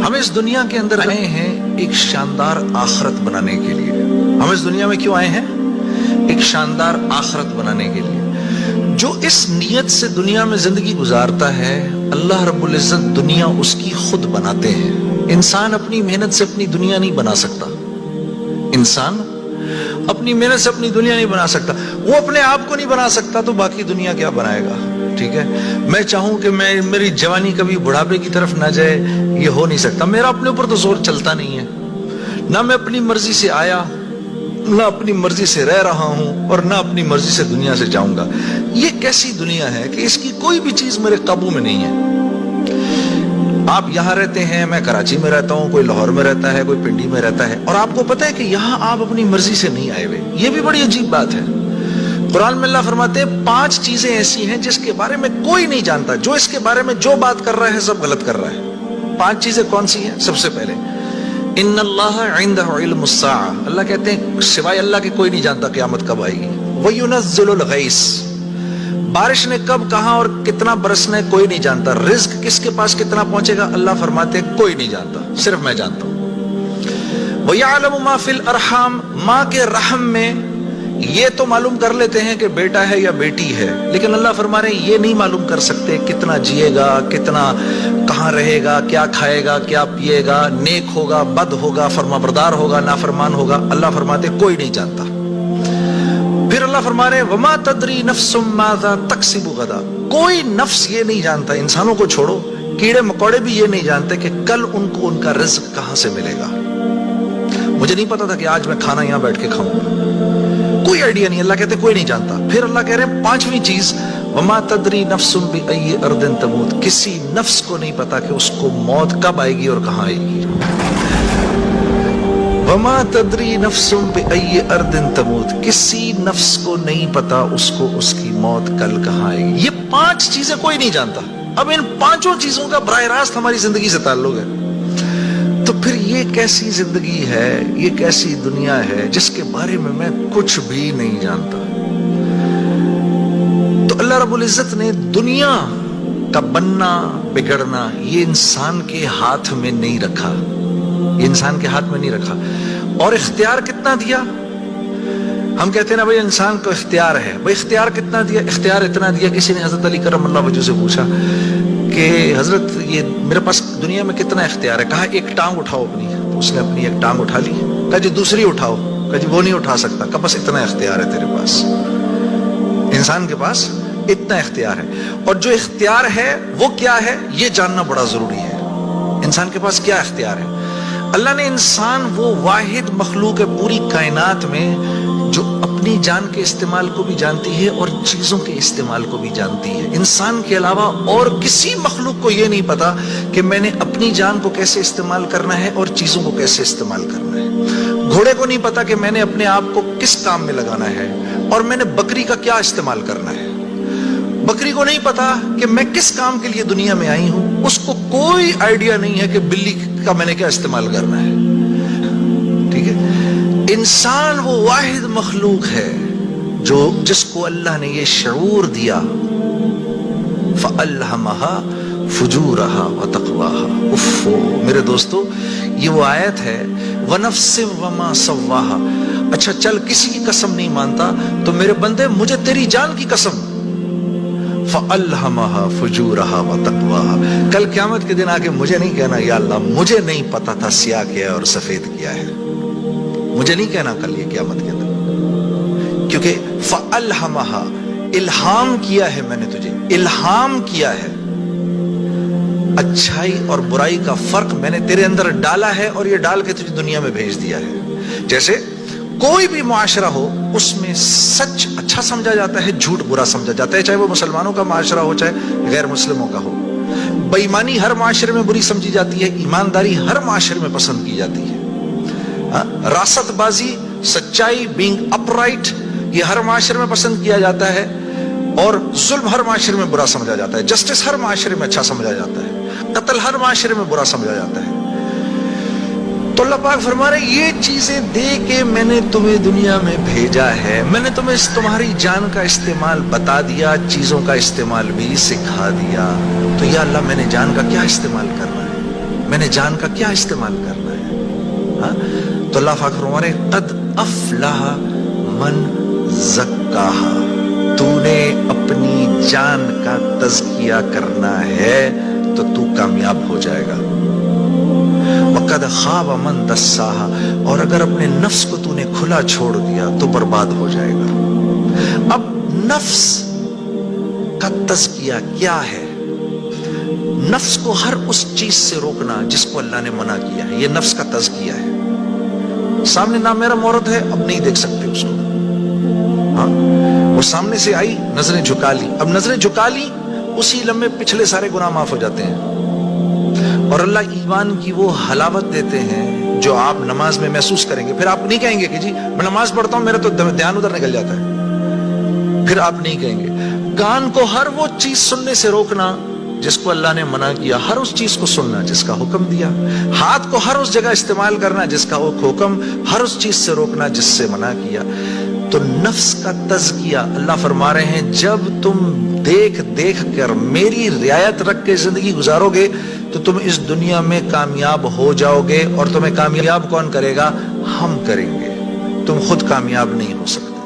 ہم اس دنیا کے اندر آئے ہیں ایک شاندار آخرت بنانے کے لیے. ہم اس دنیا میں کیوں آئے ہیں؟ ایک شاندار آخرت بنانے کے لیے. جو اس نیت سے دنیا میں زندگی گزارتا ہے اللہ رب العزت دنیا اس کی خود بناتے ہیں. انسان اپنی محنت سے اپنی دنیا نہیں بنا سکتا. انسان اپنی محنت سے اپنی دنیا نہیں بنا سکتا. وہ اپنے آپ کو نہیں بنا سکتا تو باقی دنیا کیا بنائے گا؟ ٹھیک ہے، میں چاہوں کہ میری جوانی کبھی بڑھاپے کی طرف نہ جائے، یہ ہو نہیں سکتا. میرا اپنے اوپر تو زور چلتا نہیں ہے. نہ میں اپنی مرضی سے آیا، نہ اپنی مرضی سے رہ رہا ہوں، اور نہ اپنی مرضی سے دنیا سے جاؤں گا. یہ کیسی دنیا ہے کہ اس کی کوئی بھی چیز میرے قابو میں نہیں ہے. آپ یہاں رہتے ہیں، میں کراچی میں رہتا ہوں، کوئی لاہور میں رہتا ہے، کوئی پنڈی میں رہتا ہے، اور آپ کو پتہ ہے کہ یہاں آپ اپنی مرضی سے نہیں آئے ہوئے. یہ بھی بڑی عجیب بات ہے. قرآن میں اللہ فرماتے ہیں 5 چیزیں ایسی ہیں جس کے بارے میں کوئی نہیں جانتا. جو اس کے بارے میں جو بات کر رہا ہے سب غلط کر رہا ہے. 5 چیزیں کون سی ہیں؟ سب سے پہلے ان اللہ عنده علم الساعہ. اللہ کہتے ہیں سوائے اللہ کے کوئی نہیں جانتا قیامت کب آئے گی. وَيُنَزِّلُ الْغَيْثَ. بارش نے کب کہاں اور کتنا برسنا ہے کوئی نہیں جانتا. رزق کس کے پاس کتنا پہنچے گا اللہ فرماتے ہیں کوئی نہیں جانتا، صرف میں جانتا ہوں. وَيَعْلَمُ مَا فِي الْأَرْحَامِ. ماں کے رحم میں یہ تو معلوم کر لیتے ہیں کہ بیٹا ہے یا بیٹی ہے، لیکن اللہ فرما رہے ہیں یہ نہیں معلوم کر سکتے کتنا جیے گا، کتنا کہاں رہے گا، کیا کھائے گا، کیا پیے گا، نیک ہوگا، بد ہوگا، فرما بردار ہوگا، نافرمان ہوگا. اللہ فرماتے کوئی نہیں جانتا. پھر اللہ فرما رہے ہیں وما تدری نفس ماذا تکسب غدا. کوئی نفس یہ نہیں جانتا، انسانوں کو چھوڑو، کیڑے مکوڑے بھی یہ نہیں جانتے کہ کل ان کو ان کا رزق کہاں سے ملے گا. مجھے نہیں پتا تھا کہ آج میں کھانا یہاں بیٹھ کے کھاؤں گا، کوئی آئیڈیا نہیں. اللہ کہتے کوئی نہیں جانتا. پھر اللہ کہہ رہے ہیں 5ویں چیز وما تدری نفس بأی ارض تموت. کسی نفس کو نہیں پتا کہ اس کو موت کب آئے گی اور کہاں آئے گی. وما تدری نفس بأی ارض تموت. کسی نفس کو نہیں پتا اس کو اس کی موت کل کہاں آئے گی. یہ 5 چیزیں کوئی نہیں جانتا. اب ان 5 چیزوں کا براہ راست ہماری زندگی سے تعلق ہے. تو پھر یہ کیسی زندگی ہے، یہ کیسی دنیا ہے جس کے بارے میں کچھ بھی نہیں جانتا. تو اللہ رب العزت نے دنیا کا بننا بگڑنا یہ انسان کے ہاتھ میں نہیں رکھا. یہ انسان کے ہاتھ میں نہیں رکھا. اور اختیار کتنا دیا؟ ہم کہتے ہیں نا بھائی انسان کو اختیار ہے. بھائی اختیار کتنا دیا؟ اختیار اتنا دیا. کسی نے حضرت علی کرم اللہ وجہ سے پوچھا کہ حضرت یہ میرے پاس دنیا میں کتنا اختیار ہے؟ کہا ایک ٹانگ اٹھاؤ اپنی. تو اس نے اپنی ایک ٹانگ اٹھا لی. کہا جی دوسری اٹھاؤ. کہا جی وہ نہیں اٹھا سکتا. کہا بس اتنا اختیار ہے تیرے پاس. انسان کے پاس اتنا اختیار ہے. اور جو اختیار ہے وہ کیا ہے یہ جاننا بڑا ضروری ہے. انسان کے پاس کیا اختیار ہے؟ اللہ نے انسان وہ واحد مخلوق ہے پوری کائنات میں جو اپنی جان کے استعمال کو بھی جانتی ہے اور چیزوں کے استعمال کو بھی جانتی ہے. انسان کے علاوہ اور کسی مخلوق کو یہ نہیں پتا کہ میں نے اپنی جان کو کیسے استعمال کرنا ہے اور چیزوں کو کیسے استعمال کرنا ہے. گھوڑے کو نہیں پتا کہ میں نے اپنے آپ کو کس کام میں لگانا ہے اور میں نے بکری کا کیا استعمال کرنا ہے. بکری کو نہیں پتا کہ میں کس کام کے لیے دنیا میں آئی ہوں. اس کو کوئی آئیڈیا نہیں ہے کہ بلی کا میں نے کیا استعمال کرنا ہے. ٹھیک ہے. انسان وہ واحد مخلوق ہے جس کو اللہ نے یہ شعور دیا فَأَلْهَمَهَا فُجُورَهَا وَتَقْوَاهَا. اف میرے دوستو یہ وہ آیت ہے وَنَفْسٍ وَمَا سَوَّاهَا. اچھا چل کسی کی قسم نہیں مانتا تو میرے بندے مجھے تیری جان کی قسم. فَأَلْهَمَهَا فُجُورَهَا وَتَقْوَاهَا. کل قیامت کے دن آ کے مجھے نہیں کہنا یا اللہ مجھے نہیں پتا تھا سیاہ کیا ہے اور سفید کیا ہے. مجھے نہیں کہنا کل یہ قیامت کے دن، کیونکہ فَأَلْهَمَهَا الہام کیا ہے میں نے تجھے، الہام کیا ہے. اچھائی اور برائی کا فرق میں نے تیرے اندر ڈالا ہے اور یہ ڈال کے تجھے دنیا میں بھیج دیا ہے. جیسے کوئی بھی معاشرہ ہو اس میں سچ اچھا سمجھا جاتا ہے، جھوٹ برا سمجھا جاتا ہے، چاہے وہ مسلمانوں کا معاشرہ ہو چاہے غیر مسلموں کا ہو. بے ایمانی ہر معاشرے میں بری سمجھی جاتی ہے، ایمانداری ہر معاشرے میں پسند کی جاتی ہے. راست بازی، سچائی، بینگ اپ رائٹ یہ ہر معاشرے میں پسند کیا جاتا ہے، اور ظلم ہر معاشرے میں برا سمجھا جاتا ہے. جسٹس ہر معاشرے میں اچھا سمجھا جاتا ہے، قتل ہر معاشرے میں برا سمجھا جاتا ہے. تو اللہ پاک فرما رہے یہ چیزیں دے کے میں نے تمہیں دنیا میں بھیجا ہے، میں نے تمہیں تمہاری جان کا استعمال بتا دیا، چیزوں کا استعمال بھی سکھا دیا. تو یا اللہ میں نے جان کا کیا استعمال کرنا ہے، میں نے جان کا کیا استعمال کرنا ہے. ہاں تو اللہ پاک فرما رہے قد افلح من زکاہا، تو نے اپنی جان کا تزکیہ کرنا ہے تو تو کامیاب ہو جائے گا. وقد خاب من دساہا، اور اگر اپنے نفس کو تو نے کھلا چھوڑ دیا تو برباد ہو جائے گا. اب نفس کا تزکیہ کیا ہے؟ نفس کو ہر اس چیز سے روکنا جس کو اللہ نے منع کیا ہے، یہ نفس کا تزکیہ ہے. سامنے نام میرا مورد ہے، اب نہیں دیکھ سکتے اس کو. ہاں وہ سامنے سے آئی، نظریں جھکا لی، اب نظریں جھکا لی اسی لمحے پچھلے سارے گناہ معاف ہو جاتے ہیں. اور اللہ ایمان کی وہ حلاوت دیتے ہیں جو آپ نماز میں محسوس کریں گے. پھر آپ نہیں کہیں گے کہ جی میں نماز پڑھتا ہوں میرا تو دھیان ادھر نکل جاتا ہے. پھر آپ نہیں کہیں گے. کان کو ہر وہ چیز سننے سے روکنا جس کو اللہ نے منع کیا، ہر اس چیز کو سننا جس کا حکم دیا. ہاتھ کو ہر اس جگہ استعمال کرنا جس کا حکم، ہر اس چیز سے روکنا جس سے منع کیا. تو نفس کا تزکیہ اللہ فرما رہے ہیں جب تم دیکھ دیکھ کر میری رعایت رکھ کے زندگی گزارو گے تو تم اس دنیا میں کامیاب ہو جاؤ گے. اور تمہیں کامیاب کون کرے گا؟ ہم کریں گے. تم خود کامیاب نہیں ہو سکتے.